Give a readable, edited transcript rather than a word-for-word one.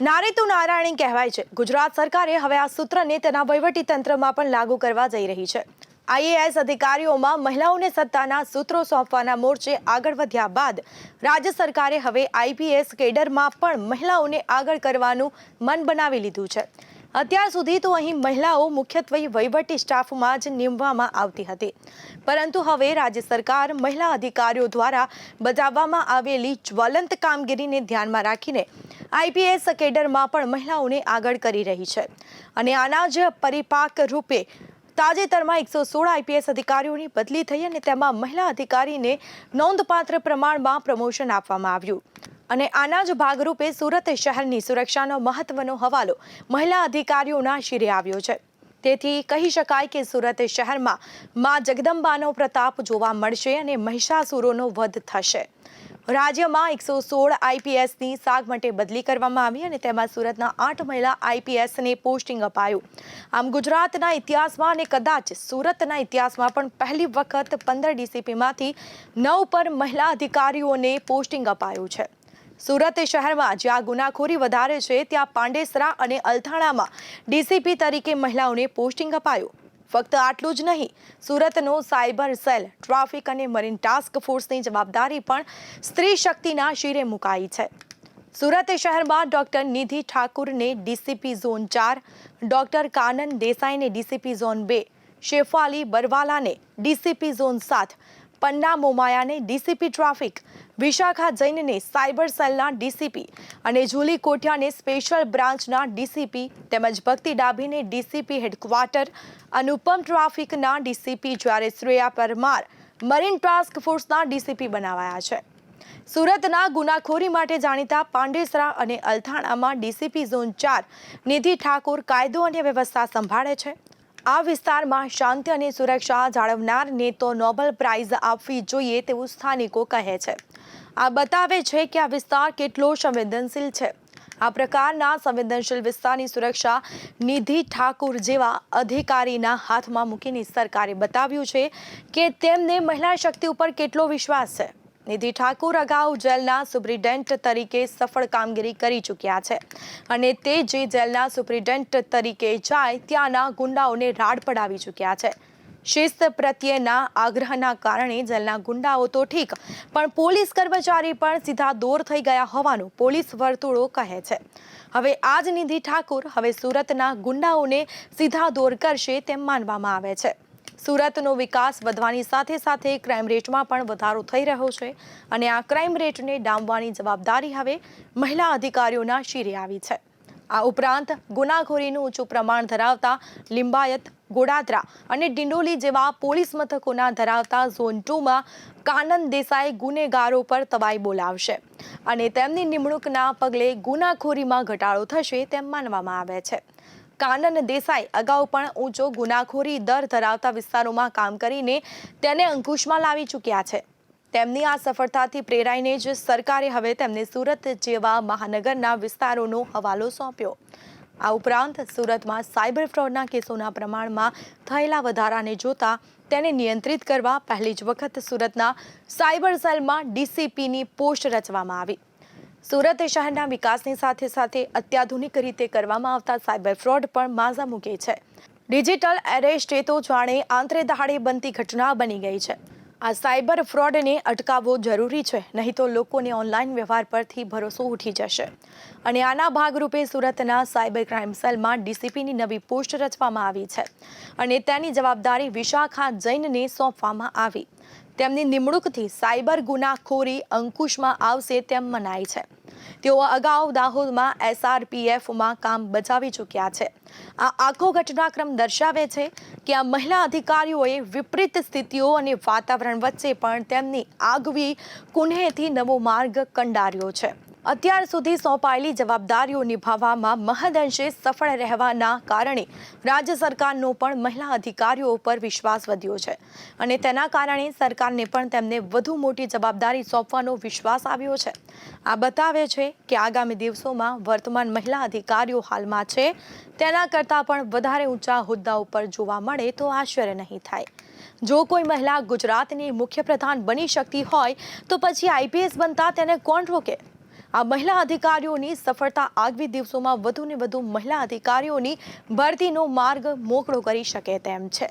નારી તું નારાયણી કહેવાય છે. ગુજરાત સરકારે હવે આ સૂત્રને તેના વહીવટી તંત્રમાં પણ લાગુ કરવા જઈ રહી છે. આઈએએસ અધિકારીઓમાં મહિલાઓને સત્તાના સૂત્રો સોંપવાના મોરચે આગળ વધ્યા બાદ રાજ્ય સરકારે હવે આઈપીએસ કેડરમાં પણ મહિલાઓને આગળ કરવાનું મન બનાવી લીધું છે. અત્યાર સુધી તો અહીં મહિલાઓ મુખ્યત્વે વહીવટી સ્ટાફમાં જ નીમવામાં આવતી હતી, પરંતુ હવે રાજ્ય સરકાર મહિલા અધિકારીઓ દ્વારા બજાવવામાં આવેલી જ્વલંત કામગીરીને ધ્યાનમાં રાખીને આઈપીએસ કેડરમાં પણ મહિલાઓને આગળ કરી રહી છે. અને આના જ પરિપાક રૂપે તાજેતરમાં 116 આઈપીએસ અધિકારીઓની બદલી થઈ અને તેમાં મહિલા અધિકારીને નોંધપાત્ર પ્રમાણમાં પ્રમોશન આપવામાં આવ્યું. અને આના જ ભાગરૂપે સુરત શહેરની સુરક્ષાનો મહત્વનો હવાલો મહિલા અધિકારીઓના શિરે આવ્યો છે. તેથી કહી શકાય કે સુરત શહેરમાં માં જગદંબાનો પ્રતાપ જોવા મળશે અને મહિષાસુરોનો વધ થશે. રાજ્યમાં 116 આઈપીએસની સાગમટે બદલી કરવામાં આવી અને તેમાં સુરતના 8 મહિલા આઈપીએસને પોસ્ટિંગ અપાયું. આમ ગુજરાતના ઇતિહાસમાં અને કદાચ સુરતના ઇતિહાસમાં પણ પહેલી વખત 15 ડીસીપીમાંથી 9 પર મહિલા અધિકારીઓને પોસ્ટિંગ અપાયું છે. સુરત શહેરમાં જ્યાં ગુનાખોરી વધારે છે ત્યાં પાંડેસરા અને અલથાણામાં ડીસીપી તરીકે મહિલાઓને પોસ્ટિંગ અપાયું. ફક્ત આટલું જ નહીં, સુરતનો સાયબર સેલ, ટ્રાફિક અને મરીન ટાસ્ક ફોર્સની જવાબદારી પણ સ્ત્રી શક્તિના શિરે મુકાઈ છે. સુરત શહેરમાં ડોક્ટર નિધિ ઠાકુરને ડીસીપી ઝોન 4, ડોક્ટર કાનન દેસાઈને ડીસીપી ઝોન 2, શેફાલી બરવાલાને ડીસીપી ઝોન 7, પન્ના મોમાયાને ડીસીપી ટ્રાફિક, વિશાખા જૈનને સાયબર સેલના ડીસીપી અને જુલી કોઠિયાને સ્પેશિયલ બ્રાન્ચના ડીસીપી તેમજ ભક્તિ ડાભીને ડીસીપી હેડક્વાર્ટર, અનુપમ ટ્રાફિકના ડીસીપી, જ્યારે શ્રેયા પરમાર મરીન ટાસ્ક ફોર્સના ડીસીપી બનાવાયા છે. સુરતના ગુનાખોરી માટે જાણીતા પાંડેસરા અને અલથાણામાં ડીસીપી ઝોન 4 નિધિ ઠાકુર કાયદો અને વ્યવસ્થા સંભાળે છે. આ વિસ્તારમાં શાંતિ અને સુરક્ષા જાળવનારને તો નોબેલ પ્રાઇઝ આપવી જોઈએ તેવું સ્થાનિકો કહે છે. આ બતાવે છે કે આ વિસ્તાર કેટલો સંવેદનશીલ છે. આ પ્રકારના સંવેદનશીલ વિસ્તારની સુરક્ષા નિધિ ઠાકુર જેવા અધિકારીના હાથમાં મૂકીને સરકારે બતાવ્યું છે કે તેમને મહિલા શક્તિ ઉપર કેટલો વિશ્વાસ છે. નિધિ ઠાકુર અગાઉ જેલના સુપ્રિન્ટેન્ડન્ટ તરીકે સફળ કામગીરી કરી ચૂક્યા છે અને તે જે જેલના સુપ્રિન્ટેન્ડન્ટ તરીકે જાય ત્યાંના ગુંડાઓને રાડ પડાવી ચૂક્યા છે. શિસ્ત પ્રત્યેના આગ્રહના કારણે જેલના ગુંડાઓ તો ઠીક, પણ પોલીસ કર્મચારી પણ સીધા દોર થઈ ગયા હોવાનું પોલીસ વર્તુળો કહે છે. હવે આ જ નિધિ ઠાકુર હવે સુરતના ગુંડાઓને સીધા દોર કરશે તેમ માનવામાં આવે છે. સુરતનો વિકાસ વધવાની સાથે સાથે ક્રાઇમ રેટમાં પણ વધારો થઈ રહ્યો છે અને આ ક્રાઇમ રેટને ડામવાની જવાબદારી હવે મહિલા અધિકારીઓના શિરે આવી છે. આ ઉપરાંત ગુનાખોરીનું ઊંચું પ્રમાણ ધરાવતા લિંબાયત, ગોડાદરા અને ડિંડોલી જેવા પોલીસ મથકોના ધરાવતા ઝોન 2માં કાનન દેસાઈ ગુનેગારો પર તવાઈ બોલાવશે અને તેમની નિમણૂકના પગલે ગુનાખોરીમાં ઘટાડો થશે તેમ માનવામાં આવે છે. કાનન દેસાઈ અગાઉ પણ ઊંચો ગુનાખોરી દર ધરાવતા વિસ્તારોમાં કામ કરીને તેને અંકુશમાં લાવી ચૂક્યા છે. તેમની આ સફળતાથી પ્રેરાઈને જ સરકારે હવે તેમને સુરત જેવા મહાનગરના વિસ્તારોનો હવાલો સોંપ્યો. આ ઉપરાંત સુરતમાં સાયબર ફ્રોડના કેસોના પ્રમાણમાં થયેલા વધારાને જોતા તેને નિયંત્રિત કરવા પહેલી જ વખત સુરતના સાયબર સેલમાં ડીસીપીની પોસ્ટ રચવામાં આવી. સુરત શહેરના વિકાસની સાથે સાથે અત્યાધુનિક રીતે કરવામાં આવતા સાયબર ફ્રોડ પણ માઝા મૂકે છે. ડિજિટલ એરેસ્ટ તો જાણે આંતરે દહાડે બનતી ઘટના બની ગઈ છે. આ સાયબર ફ્રોડને અટકાવવો જરૂરી છે, નહીં તો લોકોને ઓનલાઈન વ્યવહાર પરથી ભરોસો ઉઠી જશે. અને આના ભાગરૂપે સુરતના સાયબર ક્રાઇમ સેલમાં ડીસીપીની નવી પોસ્ટ રચવામાં આવી છે અને તેની જવાબદારી વિશાખા જૈનને સોંપવામાં આવી. તેમની નિમણૂકથી સાયબર ગુનાખોરી અંકુશમાં આવશે તેમ મનાય છે. તેઓ અગાઉ દાહોદમાં SRPFમાં કામ બજાવી ચૂક્યા છે. આ આખો ઘટનાક્રમ દર્શાવે છે કે આ મહિલા અધિકારીઓએ વિપરીત સ્થિતિઓ અને વાતાવરણ વચ્ચે પણ તેમની આગવી કુનેહથી નવો માર્ગ કંડાર્યો છે. અત્યાર સુધી સોંપાયેલી જવાબદારીઓ નિભાવવામાં મહદઅંશે સફળ રહેવાના કારણે રાજ્ય સરકારનો પણ મહિલા અધિકારીઓ પર વિશ્વાસ વધ્યો છે અને તેના કારણે સરકારને પણ તેમને વધુ મોટી જવાબદારી સોંપવાનો વિશ્વાસ આવ્યો છે. આ બતાવે છે કે આગામી દિવસોમાં વર્તમાન મહિલા અધિકારીઓ હાલમાં છે તેના કરતાં પણ વધારે ઊંચા હોદ્દા ઉપર જોવા મળે તો આશ્ચર્ય નહીં થાય. જો કોઈ મહિલા ગુજરાતની મુખ્યપ્રધાન બની શકતી હોય તો પછી આઈપીએસ બનતા તેને કોણ રોકે? આ મહિલા અધિકારીઓની સફળતા આગામી દિવસોમાં વધુને વધુ મહિલા અધિકારીઓની ભરતીનો માર્ગ મોકળો કરી શકે તેમ છે.